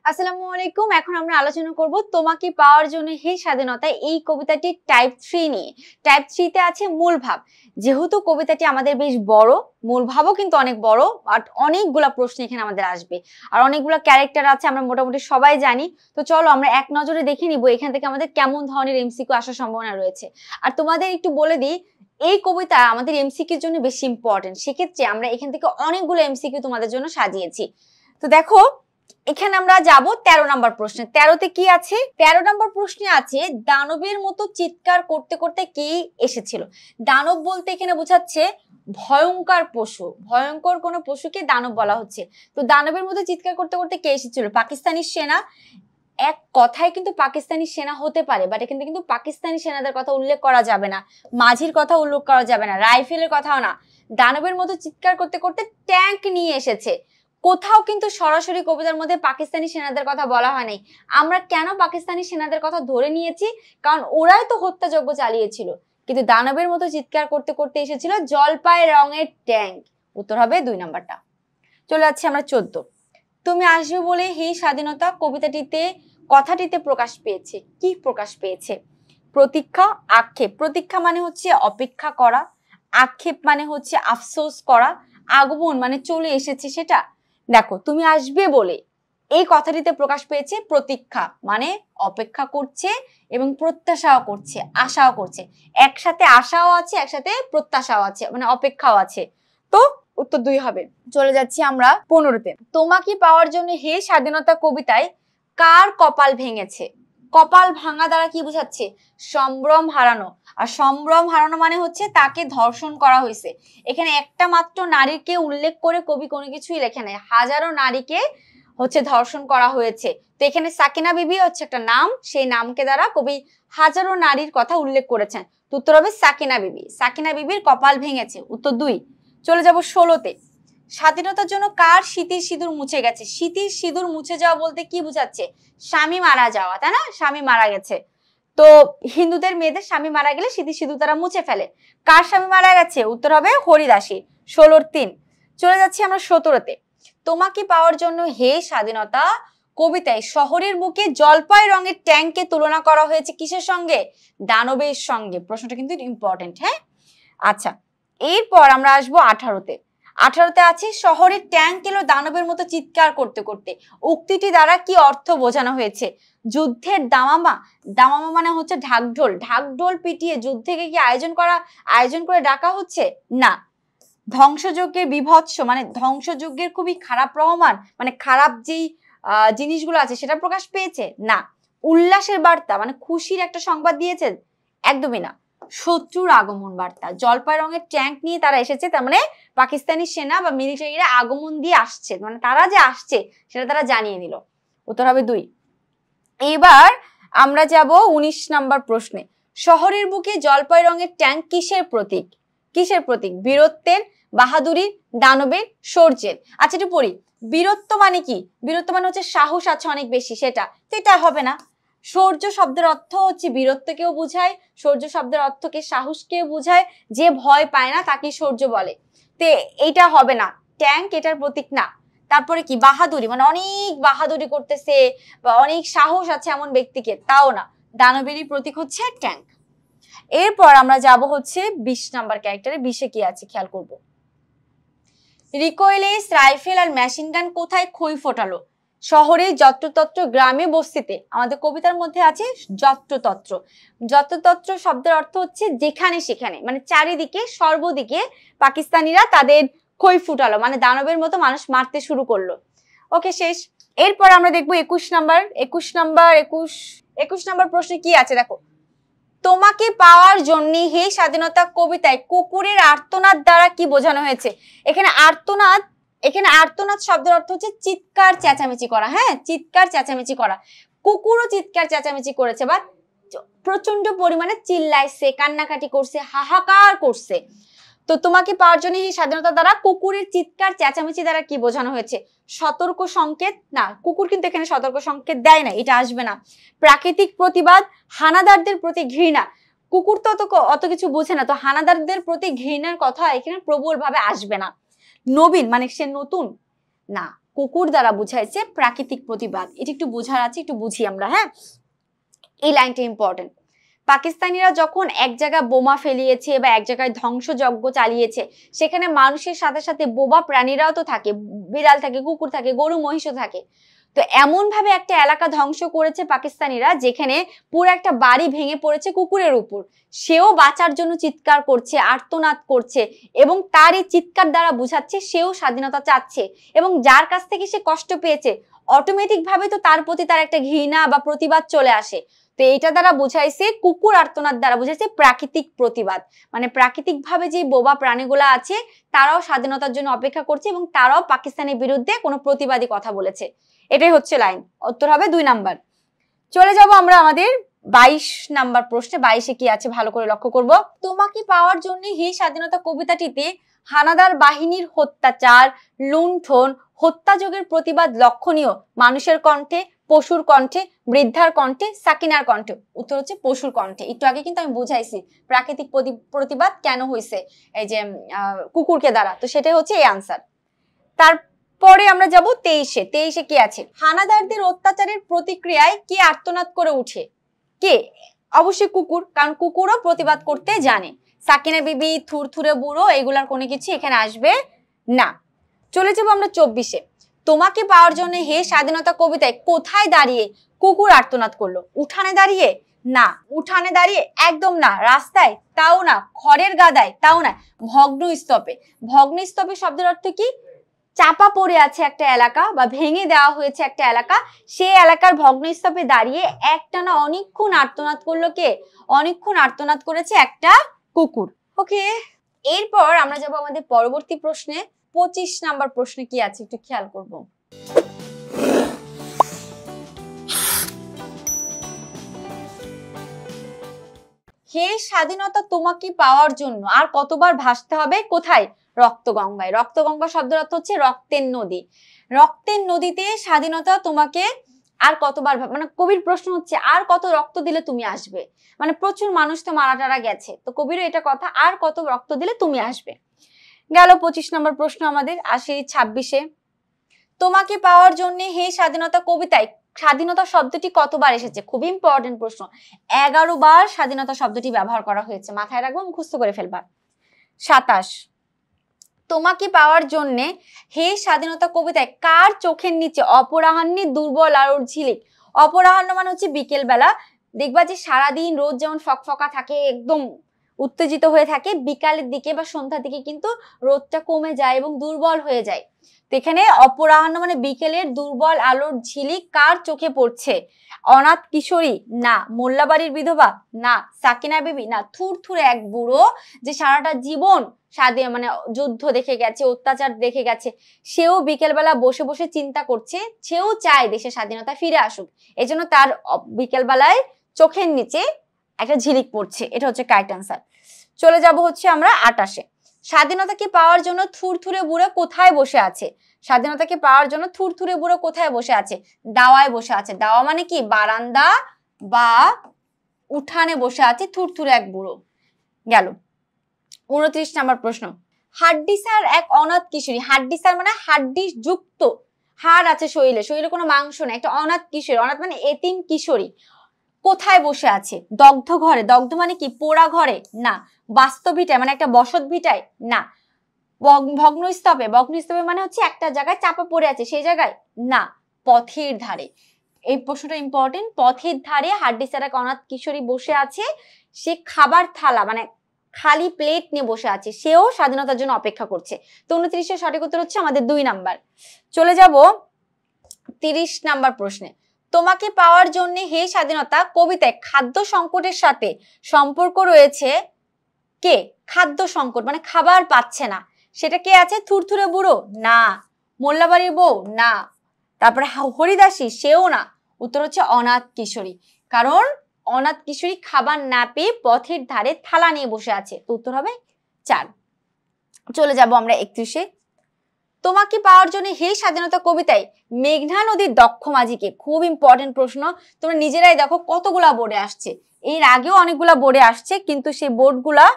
আসসালামু আলাইকুম। এখন আমরা আলোচনা করব তোমাকে পাওয়ার জন্য হে স্বাধীনতা এই কবিতাটি টাইপ 3 নিয়ে। টাইপ 3 তে আছে মূল ভাব। যেহেতু কবিতাটি আমাদের বেশ বড়, মূল ভাবও কিন্তু অনেক বড়, বাট অনেকগুলা প্রশ্ন এখানে আমাদের আসবে। আর অনেকগুলা ক্যারেক্টার আছে, আমরা মোটামুটি সবাই জানি। তো চলো আমরা এক নজরে দেখে নিব এখান থেকে আমাদের কেমন ধরনের এমসিকিউ আসার সম্ভাবনা রয়েছে। আর তোমাদের একটু বলে দিই, এই কবিতা আমাদের এমসিকিউর জন্য বেশি ইম্পর্টেন্ট। সেক্ষেত্রে আমরা এখান থেকে অনেকগুলো এমসিকিউ তোমাদের জন্য সাজিয়েছি। তো দেখো, এখানে আমরা যাব 13 নম্বর প্রশ্নে। 13তে কি আছে? 13 নম্বর প্রশ্নে আছে দানবের মতো চিৎকার করতে করতে কে এসেছিল। দানব বলতে এখানে বোঝাচ্ছে ভয়ঙ্কর পশু, ভয়ঙ্কর কোনো পশুকে দানব বলা হচ্ছে। তো দানবের মতো চিৎকার করতে করতে কে এসেছিল? পাকিস্তানি সেনা। এক কথায় কিন্তু পাকিস্তানি সেনা হতে পারে, বাট এখানে কিন্তু পাকিস্তানি সেনাদের কথা উল্লেখ করা যাবে না, মাঝির কথা উল্লেখ করা যাবে না, রাইফেলের কথাও না। দানবের মতো চিৎকার করতে করতে ট্যাঙ্ক নিয়ে এসেছে। কোথাও কিন্তু সরাসরি কবিতার মধ্যে পাকিস্তানি সেনাদের কথা বলা হয় নাই। আমরা কেন পাকিস্তানি সেনাদের কথা ধরে নিয়েছি? কারণ ওরাই তো হত্যাযজ্ঞ চালিয়েছিল। কিন্তু দানবের মতো চিৎকার করতে করতে এসেছিল জলপাই রঙের ট্যাঙ্ক। উত্তর হবে 2 নাম্বারটা। চলে যাচ্ছি আমরা 14। তুমি আসবে বলে হে স্বাধীনতা কবিতাটিতে কথাটিতে প্রকাশ পেয়েছে। কি প্রকাশ পেয়েছে? প্রতীক্ষা, আক্ষেপ। প্রতীক্ষা মানে হচ্ছে অপেক্ষা করা, আক্ষেপ মানে হচ্ছে আফসোস করা, আগমন মানে চলে এসেছে সেটা। দেখো, তুমি আসবে বলে এই কথাটিতে প্রকাশ পেয়েছে প্রতীক্ষা মানে অপেক্ষা করছে এবং প্রত্যাশাও করছে, আশাও করছে। একসাথে আশাও আছে, একসাথে প্রত্যাশাও আছে, মানে অপেক্ষাও আছে। তো উত্তর 2 হবে। চলে যাচ্ছি আমরা 15তে। তোমাকে পাওয়ার জন্য হে স্বাধীনতা কবিতায় কার কপাল ভেঙেছে? কপাল ভাঙা দ্বারা কি বোঝাচ্ছে? সম্ভ্রম হারানো। আর সম্ভ্রম হারানো মানে হচ্ছে তাকে ধর্ষণ করা হয়েছে। এখানে একটা মাত্র নারীকে উল্লেখ করে কবি কোনো কিছুই লেখে নাই, হাজারো নারীকে হচ্ছে ধর্ষণ করা হয়েছে। তো এখানে সাকিনা বিবি হচ্ছে একটা নাম, সেই নামকে দ্বারা কবি হাজারো নারীর কথা উল্লেখ করেছেন। তো উত্তর হবে সাকিনা বিবি। সাকিনা বিবির কপাল ভেঙেছে, উত্তর 2। চলে যাব 16তে। স্বাধীনতার জন্য কার স্মৃতির সিঁদুর মুছে গেছে? স্মৃতির সিঁদুর মুছে যাওয়া বলতে কি বুঝাচ্ছে? স্বামী মারা যাওয়া, তাই না? স্বামী মারা গেছে। তো হিন্দুদের মেয়েদের স্বামী মারা গেলে স্মৃতির সিঁদুর তারা মুছে ফেলে। কার স্বামী মারা গেছে? উত্তর হবে হরিদাসী। 16-র 3। চলে যাচ্ছি আমরা 17তে। তোমাকে পাওয়ার জন্য হে স্বাধীনতা কবিতায় শহরের বুকে জলপাই রঙের ট্যাঙ্ককে তুলনা করা হয়েছে কিসের সঙ্গে? দানবের সঙ্গে। প্রশ্নটা কিন্তু ইম্পর্টেন্ট, হ্যাঁ? আচ্ছা, এরপর আমরা আসবো 18তে। 18তে আছে শহরের ট্যাঙ্ক এলো দানবের মতো চিৎকার করতে করতে। উক্তিটি দ্বারা কি অর্থ বোঝানো হয়েছে? যুদ্ধের দামামা। দামামা মানে হচ্ছে ঢাকঢোল। ঢাকঢোল পিটিয়ে যুদ্ধকে কি আয়োজন করে ডাকা হচ্ছে? না। ধ্বংসযজ্ঞের বিভৎস মানে ধ্বংসযজ্ঞের খুবই খারাপ রহমান, মানে খারাপ যেই জিনিসগুলো আছে সেটা প্রকাশ পেয়েছে? না। উল্লাসের বার্তা মানে খুশির একটা সংবাদ দিয়েছে? একদমই না। শত্রুর আগমন বার্তা। জলপাই রঙের ট্যাঙ্ক নিয়ে তারা এসেছে, তার মানে পাকিস্তানি সেনা বা মিলিটারিরা আগমন দিয়ে আসছে, মানে তারা যে আসছে সেটা তারা জানিয়ে দিল। উত্তর হবে 2। এবার আমরা যাব 19 নাম্বার প্রশ্নে। শহরের বুকে জলপাই রঙের ট্যাঙ্ক কিসের প্রতীক? কিসের প্রতীক? বীরত্বের, বাহাদুরির, দানবের, শৌর্যের। আচ্ছা একটু পড়ি। বীরত্ব মানে কি? বীরত্ব মানে হচ্ছে সাহস আছে অনেক বেশি, সেটা তো এটা হবে না। শৌর্য শব্দের অর্থ হচ্ছে বীরত্বকেও বোঝায়, শৌর্য শব্দের অর্থকে সাহসকেও বোঝায়। যে ভয় পায় না তাকে শৌর্য বলে। তো এইটা হবে না, ট্যাঙ্ক এটার প্রতীক না। তারপরে কি? বাহাদুরি মানে অনেক বাহাদুরি করতেছে বা অনেক সাহস আছে এমন ব্যক্তিকে, তাও না। দানবেরই প্রতীক হচ্ছে ট্যাঙ্ক। এরপর আমরা যাব হচ্ছে 20 নাম্বার ক্যারেক্টারে। 20-এ কি আছে খেয়াল করব। রিকয়েলেস, রাইফেল আর মেশিন গান কোথায় খই ফোটালো? শহরে, যত্রতত্র, গ্রামে, বস্তিতে। আমাদের কবিতার মধ্যে আছে যত্রতত্র। যত্রতত্র শব্দের অর্থ হচ্ছে যেখানে সেখানে, মানে চারিদিকে সর্বদিকে পাকিস্তানিরা তাদের খই ফুটালো, মানে দানবের মতো মানুষ মারতে শুরু করলো। ওকে, শেষ। এরপর আমরা দেখবো 21 নাম্বার প্রশ্নে কি আছে দেখো। তোমাকে পাওয়ার জন্য হে স্বাধীনতা কবিতায় কুকুরের আর্তনাদ দ্বারা কি বোঝানো হয়েছে? এখানে আর্তনাদ শব্দের অর্থ হচ্ছে চিৎকার চেঁচামেচি করা। হ্যাঁ, চিৎকার চেঁচামেচি করা। কুকুরও চিৎকার চেঁচামেচি করেছে বা প্রচন্ড পরিমাণে চিল্লাইছে, কান্নাকাটি করছে, হাহাকার করছে। তো তোমাকে পাওয়ার জন্য এই স্বাধীনতা দ্বারা কুকুরের চিৎকার চেঁচামেচি দ্বারা কি বোঝানো হয়েছে? সতর্ক সংকেত না, কুকুর কিন্তু এখানে সতর্ক সংকেত দেয় না, এটা আসবে না। প্রাকৃতিক প্রতিবাদ, হানাদারদের প্রতি ঘৃণা। কুকুর তো অত কিছু বোঝে না, তো হানাদারদের প্রতি ঘৃণার কথা এখানে প্রবল ভাবে আসবে না। নবীন মানে সে নতুন না, কুকুর দ্বারা বুঝাইছে প্রাকৃতিক প্রতিবাদ। এটা একটু বোঝার আছে, একটু বুঝি আমরা। হ্যাঁ, এই লাইনটা ইম্পর্টেন্ট। পাকিস্তানিরা যখন এক জায়গায় বোমা ফেলিয়েছে বা এক জায়গায় ধ্বংসযজ্ঞ চালিয়েছে, সেখানে মানুষের সাথে সাথে বোবা প্রাণীরাও তো থাকে, বিড়াল থাকে, কুকুর থাকে, গরু মহিষও থাকে। তো এমন ভাবে একটা এলাকা ধ্বংস করেছে পাকিস্তানিরা যেখানে পুরো একটা বাড়ি ভেঙে পড়েছে কুকুরের উপর। সেও বাঁচার জন্য চিৎকার করছে, আর্তনাদ করছে, এবং তার এই চিৎকার দ্বারা বুঝাচ্ছে সেও স্বাধীনতা চাচ্ছে, এবং যার কাছ থেকে সে কষ্ট পেয়েছে অটোমেটিক ভাবে তো তার প্রতি তার একটা ঘৃণা বা প্রতিবাদ চলে আসে। তো এইটা দ্বারা বুঝাইছে, কুকুর আর্তনাদ দ্বারা বুঝাইছে প্রাকৃতিক প্রতিবাদ, মানে প্রাকৃতিক ভাবে যে বোবা প্রাণীগুলা আছে তারাও স্বাধীনতার জন্য অপেক্ষা করছে এবং তারাও পাকিস্তানের বিরুদ্ধে কোনো প্রতিবাদী কথা বলেছে। এটাই হচ্ছে লাইন, উত্তর হবে 2 নাম্বার। চলে যাব আমরা আমাদের 22 নাম্বার প্রশ্নে। 22-এ কি আছে ভালো করে লক্ষ্য করব। তোমাকে পাওয়ার জন্য হে স্বাধীনতা কবিতাটিতে হানাদার বাহিনীর অত্যাচার, লুণ্ঠন, হত্যাযজ্ঞের প্রতিবাদ লক্ষণীয় মানুষের কণ্ঠে, পশুর কণ্ঠে, বৃদ্ধার কণ্ঠে, সাকিনার কণ্ঠে। উত্তর হচ্ছে পশুর কণ্ঠে। একটু আগে কিন্তু আমি বুঝাইছি প্রাকৃতিক প্রতিবাদ কেন হয়েছে এই যে কুকুরকে দ্বারা, তো সেটাই হচ্ছে এই আনসার। তারপরে আমরা যাব 23-এ। 23-এ কি আছে? হানাদারদের অত্যাচারের প্রতিক্রিয়ায় কে আর্তনাদ করে উঠে? কে? অবশ্যই কুকুর, কারণ কুকুরও প্রতিবাদ করতে জানে। সাকিনা বিবি, থুরথুরে বুড়ো, এগুলার কোনো কিছু এখানে আসবে না। চলে যাবো আমরা 24-এ। তোমাকে পাওয়ার জন্য হে স্বাধীনতা কবিতায় কোথায় দাঁড়িয়ে কুকুর আর্তনাদ করলো? উঠানে দাঁড়িয়ে? না। উঠানে দাঁড়িয়ে? একদম না। রাস্তায়? তাও না। খড়ের গাদায়? তাও না। ভগ্নস্তূপে। ভগ্নস্তূপে শব্দের অর্থ কি? চাপা পড়ে আছে একটা এলাকা বা ভেঙে দেওয়া হয়েছে একটা এলাকা, সেই এলাকার ভগ্নস্তূপে দাঁড়িয়ে একটানা অনেকক্ষণ আর্তনাদ করলো কে? অনেকক্ষণ আর্তনাদ করেছে একটা কুকুর। ওকে, এরপর আমরা যাব আমাদের পরবর্তী প্রশ্নে। 25 নাম্বার প্রশ্নে কি আছে একটু খেয়াল করব। হে স্বাধীনতা তোমাকে পাওয়ার জন্য আর কতবার ভাসতে হবে? কোথায়? রক্তগঙ্গায়। রক্তগঙ্গা শব্দের অর্থ হচ্ছে রক্তের নদী। রক্তের নদীতে স্বাধীনতা তোমাকে আর কতবার, মানে কবির প্রশ্ন হচ্ছে আর কত রক্ত দিলে তুমি আসবে, মানে প্রচুর মানুষ তো মারা টারা গেছে, তো কবিরও এটা কথা, আর কত রক্ত দিলে তুমি আসবে। গেল 25 নম্বর প্রশ্ন আমাদের। আসি 26-এ। তোমাকে পাওয়ার জন্য হে স্বাধীনতা কবিতায় স্বাধীনতা শব্দটি কতবার এসেছে? খুব ইম্পর্টেন্ট প্রশ্ন। 11 বার স্বাধীনতা শব্দটি ব্যবহার করা হয়েছে, মাথায় রাখবো, মুখস্থ করে ফেলবা। 27, তোমাকে পাওয়ার জন্য হে স্বাধীনতা কবিতায় কার চোখের নিচে অপরাহ্নে দুর্বল আলোর ঝিলিক? অপরাহ্ন মানে হচ্ছে বিকেল বেলা। দেখবা যে সারাদিন রোদ যেমন ফকফকা থাকে, একদম উত্তেজিত হয়ে থাকে, বিকালের দিকে বা সন্ধ্যার দিকে কিন্তু রোদটা কমে যায় এবং দুর্বল হয়ে যায়। তো এখানে অপরাহ্ন মানে বিকেলের দুর্বল আলোর ঝিলিক কার চোখে পড়ছে? অনাথ কিশোরী? না। মোল্লাবাড়ির বিধবা? না। সাকিনা বিবি? না। থুরথুরে এক বুড়ো যে সারাটা জীবন মানে যুদ্ধ দেখে গেছে, অত্যাচার দেখে গেছে, সেও বিকেলবেলা বসে বসে চিন্তা করছে, সেও চায় দেশের স্বাধীনতা ফিরে আসুক, এজন্য তার বিকেলবেলায় চোখের নিচে একটা ঝিলিক পড়ছে। এটা হচ্ছে কারেক্ট আনসার। চলে যাব হচ্ছে আমরা 28-এ। স্বাধীনতাকে পাওয়ার জন্য থুরথুরে বুড়ো কোথায় বসে আছে? স্বাধীনতাকে পাওয়ার জন্য থুরথুরে বুড়ো কোথায় বসে আছে? দাওয়ায় বসে আছে। দাওয়া মানে কি? বারান্দা বা উঠানে বসে আছে থুরথুরে এক বুড়ো। গেল 29 নাম্বার প্রশ্ন। হাড্ডিসার এক অনাথ কিশোরী। হাড্ডিসার মানে হাড্ডি যুক্ত, হাড় আছে শরীরে, শরীরে কোনো মাংস নেই, একটা অনাথ কিশোরী, অনাথ মানে এতিম কিশোরী, কোথায় বসে আছে? দগ্ধ ঘরে। দগ্ধ মানে কি? পোড়া ঘরে? না। বাস্তব ভিটায় মানে একটা বসত ভিটায়? না। ভগ্নস্তূপে। ভগ্নস্তূপে মানে হচ্ছে একটা জায়গায় চাপা পড়ে আছে, সেই জায়গায়? না। পথের ধারে। এই প্রশ্নটা ইম্পর্টেন্ট। পথের ধারে হাড্ডিসার এক অনাথ কিশোরী বসে আছে, সে খাবার থালা মানে খালি প্লেট নিয়ে বসে আছে, সেও স্বাধীনতার জন্য অপেক্ষা করছে। তো 29-এর সঠিক উত্তর হচ্ছে আমাদের 2 নাম্বার। চলে যাব 30 নাম্বার প্রশ্নে। তোমাকে পাওয়ার জন্য হে স্বাধীনতা কবিতায় খাদ্য সংকটের সাথে সম্পর্ক রয়েছে কে? খাদ্য সংকট মানে খাবার পাচ্ছে না, সেটা কে আছে? থুরথুরে বুড়ো? না। মোল্লাবাড়ির বউ? না। তারপরে হরিদাসী? সেও না। উত্তর হচ্ছে অনাথ কিশোরী, কারণ অনাথ কিশোরী খাবার না পেয়ে পথের ধারে থালা নিয়ে বসে আছে। তো উত্তর হবে 4। চলে যাব আমরা 31-এ। তোমাকে পাওয়ার জন্য হে স্বাধীনতা কবিতায় মেঘনা নদীর দক্ষ মাঝিকে? খুব ইম্পর্টেন্ট প্রশ্ন, তোমরা নিজেরাই দেখো কতগুলা বোর্ডে আসছে, এর আগেও অনেকগুলা বোর্ডে আসছে, কিন্তু সেই বোর্ডগুলা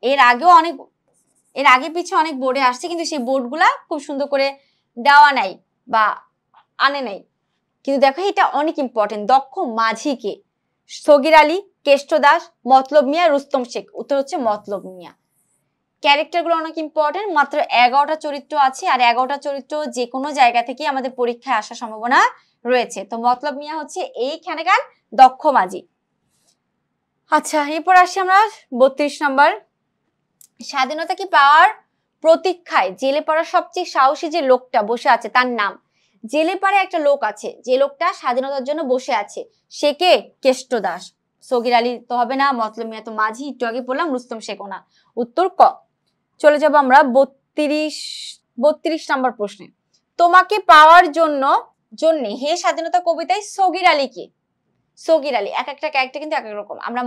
এর আগে পিছে অনেক বোর্ডে আসছে, কিন্তু সেই বোর্ডগুলা খুব সুন্দর করে দেওয়া নাই বা আনে নাই, কিন্তু দেখো এটা অনেক ইম্পর্টেন্ট। দক্ষ মাঝি কে? সগির আলী, কেষ্ট দাস, মতলব মিয়া, রুস্তম শেখ। উত্তর হচ্ছে মতলব মিয়া। ক্যারেক্টার গুলো অনেক ইম্পর্টেন্ট। মাত্র 11টা চরিত্র আছে, আর 11টা চরিত্র যে কোনো জায়গা থেকে আমাদের পরীক্ষায় আসার সম্ভাবনা রয়েছে। তো মতলব মিয়া হচ্ছে এইখানকার দক্ষ মাঝি। আচ্ছা, এরপর আসি আমরা 32 নাম্বার। স্বাধীনতা কি পাওয়ার প্রতীক্ষায় জেলে পাড়ার সবচেয়ে সাহসী যে লোকটা বসে আছে তার নাম। জেলে পাড়ে একটা লোক আছে, যে লোকটা স্বাধীনতার জন্য বসে আছে, সে কে? কেষ্ট দাস। সগির আলী তো হবে না, মতলব মিয়া তো মাঝি, একটু আগে বললাম, রুস্তম শেখ না। উত্তর ক। চলে যাব আমরা 32 নাম্বার প্রশ্নে। তোমাকে পাওয়ার জন্য হে স্বাধীনতা কবিতায় সগির আলী কে? সগির আলী, এক একটা ক্যারেক্টার কিন্তু এক এক রকম। আমরা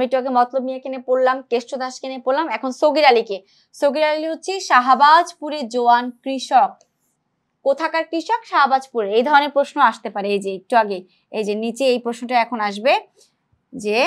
একটু আগে মতলব মিয়াকে নিয়ে পড়লাম, কেষ্ট দাসকে নিয়ে পড়লাম, এখন সগির আলীকে। সগির আলী হচ্ছে শাহবাজপুরের জোয়ান কৃষক। কোথাকার কৃষক? শাহবাজপুরে। এই ধরনের প্রশ্ন আসতে পারে। এই যে একটু আগে, এই যে নিচে এই প্রশ্নটা এখন আসবে যে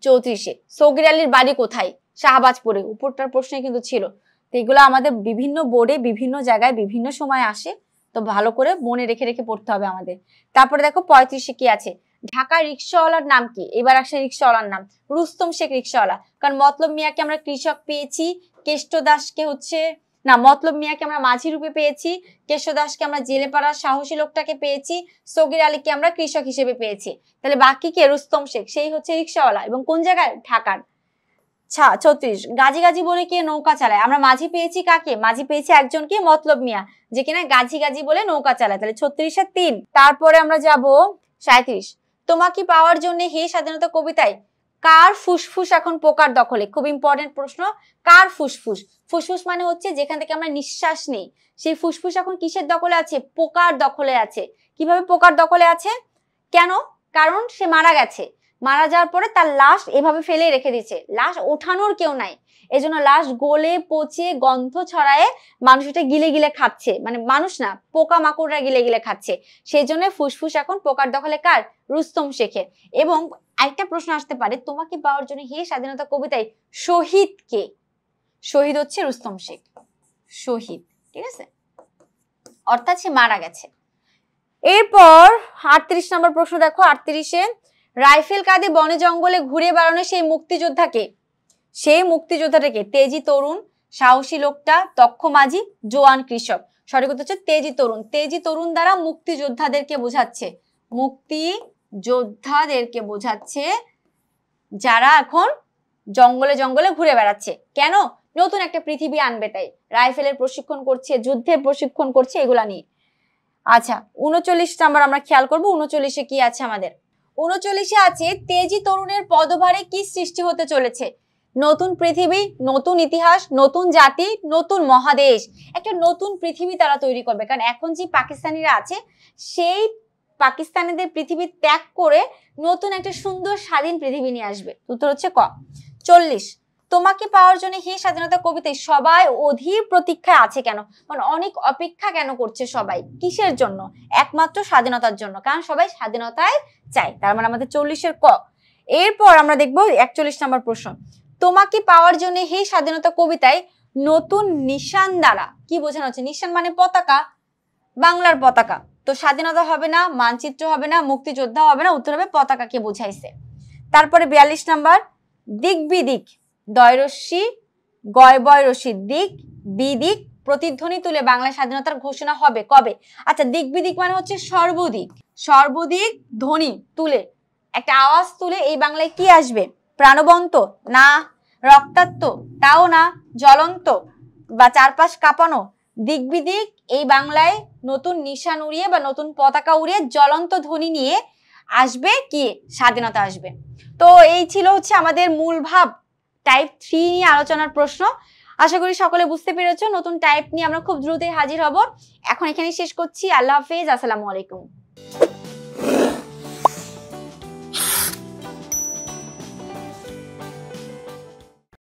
34-এ সগির আলীর বাড়ি কোথায়? শাহবাজপুরে। উপরটার প্রশ্নে কিন্তু ছিল। তো এগুলো আমাদের বিভিন্ন বোর্ডে বিভিন্ন জায়গায় বিভিন্ন সময় আসে, তো ভালো করে মনে রেখে রেখে পড়তে হবে আমাদের। তারপরে দেখো 35-এ কি আছে? ঢাকার রিক্সাওয়ালার নাম কি? এবার আসে রিক্সাওয়ালার নাম, রুস্তম শেখ রিক্সাওয়ালা। কারণ মতলব মিয়াকে আমরা কৃষক পেয়েছি, কেষ্ট দাসকে হচ্ছে না, মতলব মিয়াকে আমরা মাঝি রূপে পেয়েছি, কেষ্ট দাসকে আমরা জেলে পাড়ার সাহসী লোকটাকে পেয়েছি, সগির আলীকে আমরা কৃষক হিসেবে পেয়েছি। তাহলে বাকি কে? রুস্তম শেখ, সেই হচ্ছে রিক্সাওয়ালা। এবং কোন জায়গায়? ঢাকার। 36 গাজী গাজী বলে কে নৌকা চালায়? আমরা মাঝি পেয়েছি কাকে? মাঝি পেয়েছি একজনকে, মতলব মিয়া, যে কিনা গাজী গাজী বলে নৌকা চালায়। তাহলে 36 আর 3। তারপরে আমরা যাব 37। তোমাকে পাওয়ার জন্য হে স্বাধীনতা কবিতায় কার ফুসফুস এখন পোকার দখলে? খুব ইম্পর্টেন্ট প্রশ্ন। কার ফুসফুস? ফুসফুস মানে হচ্ছে যেখান থেকে আমরা নিঃশ্বাস নেই, সেই ফুসফুস এখন কিসের দখলে আছে? পোকার দখলে আছে। কিভাবে পোকার দখলে আছে? কেন? কারণ সে মারা গেছে, মারা যাওয়ার পরে তার লাশ এভাবে ফেলে রেখে দিচ্ছে, লাশ ওঠানোর কেউ নাই, এজন্য লাশ গলে পচে গন্ধ ছড়ায় মানুষ এটা গিলে গিলে খাচ্ছে, মানে মানুষ না, পোকা মাকড়রা গিলে গিলে খাচ্ছে। সেই জন্য ফুসফুস এখন পোকার দখলে কার? রুস্তম শেখের। এবং আরেকটা প্রশ্ন আসতে পারে, তোমাকে পাওয়ার জন্য হে স্বাধীনতা কবিতায় শহীদ কে? শহীদ হচ্ছে রুস্তম শেখ, শহীদ। ঠিক আছে, অর্থাৎ সে মারা গেছে। এরপর 38 নম্বর প্রশ্ন দেখো। 38-এ রাইফেল কাঁধে বনে জঙ্গলে ঘুরে বেড়ানো সেই মুক্তিযোদ্ধাকে? সেই মুক্তিযোদ্ধাটাকে? তেজি তরুণ, সাহসী লোকটা, দক্ষ মাঝি, জোয়ান কৃষক। সঠিক উত্তর হচ্ছে তেজি তরুণ। তেজি তরুণ দ্বারা মুক্তিযোদ্ধাদেরকে বোঝাচ্ছে, মুক্তিযোদ্ধাদেরকে বোঝাচ্ছে যারা এখন জঙ্গলে জঙ্গলে ঘুরে বেড়াচ্ছে। কেন? নতুন একটা পৃথিবী আনবে তাই। রাইফেলের প্রশিক্ষণ করছে, যুদ্ধের প্রশিক্ষণ করছে, এগুলা নিয়ে। আচ্ছা, 39 নাম্বার আমরা খেয়াল করবো। 39-এ কি আছে আমাদের? 39-এ আছে তেজি তরুণের পদভারে কি সৃষ্টি হতে চলেছে? নতুন পৃথিবী, নতুন ইতিহাস, নতুন জাতি, নতুন মহাদেশ। একটা নতুন পৃথিবী তারা তৈরি করবে। কারণ এখন যে পাকিস্তানিরা আছে, সেই পাকিস্তানিদের পৃথিবী ত্যাগ করে নতুন একটা সুন্দর স্বাধীন পৃথিবী নিয়ে আসবে। উত্তর হচ্ছে ক। 40 তোমাকে পাওয়ার জন্য হে স্বাধীনতা কবিতায় সবাই অধীর প্রতীক্ষায় আছে কেন? মানে অনেক অপেক্ষা কেন করছে সবাই? কিসের জন্য? একমাত্র স্বাধীনতার জন্য, কারণ সবাই স্বাধীনতায় চায়। তার মানে আমাদের 40-এর ক। এরপর আমরা দেখবো 41 নম্বর প্রশ্ন। তোমাকে পাওয়ার জন্য হে স্বাধীনতা কবিতায় নতুন নিশান দ্বারা কি বোঝানো হচ্ছে? নিশান মানে পতাকা, বাংলার পতাকা। তো স্বাধীনতা হবে না, মানচিত্র হবে না, মুক্তিযোদ্ধা হবে না, উত্তর হবে পতাকাকে বোঝাইছে। তারপরে 42 নাম্বার, দিক বিদিক, দয়রস্যি গয় বয়রস্যি, দিক বিদিক প্রতিধ্বনি তুলে বাংলা স্বাধীনতার ঘোষণা হবে কবে? আচ্ছা, দিক বিদিক মানে হচ্ছে সর্বদিক, সর্বদিক ধ্বনি তুলে, একটা আওয়াজ তুলে এই বাংলায় কি আসবে? প্রাণবন্ত না, রক্তাক্ত তাও না, জ্বলন্ত বা চারপাশ কাঁপানো। দিক বিদিক এই বাংলায় নতুন নিশান উড়িয়ে বা নতুন পতাকা উড়িয়ে জ্বলন্ত ধ্বনি নিয়ে আসবে কি? স্বাধীনতা আসবে। তো এই ছিল হচ্ছে আমাদের মূল ভাব টাইপ 3 নিয়ে আলোচনার প্রশ্ন। আশা করি সকলে বুঝতে পেরেছো। নতুন টাইপ নিয়ে আমরা খুব দ্রুতই হাজির হব। এখন এখানেই শেষ করছি। আল্লাহ হাফেজ, আসসালামু আলাইকুম।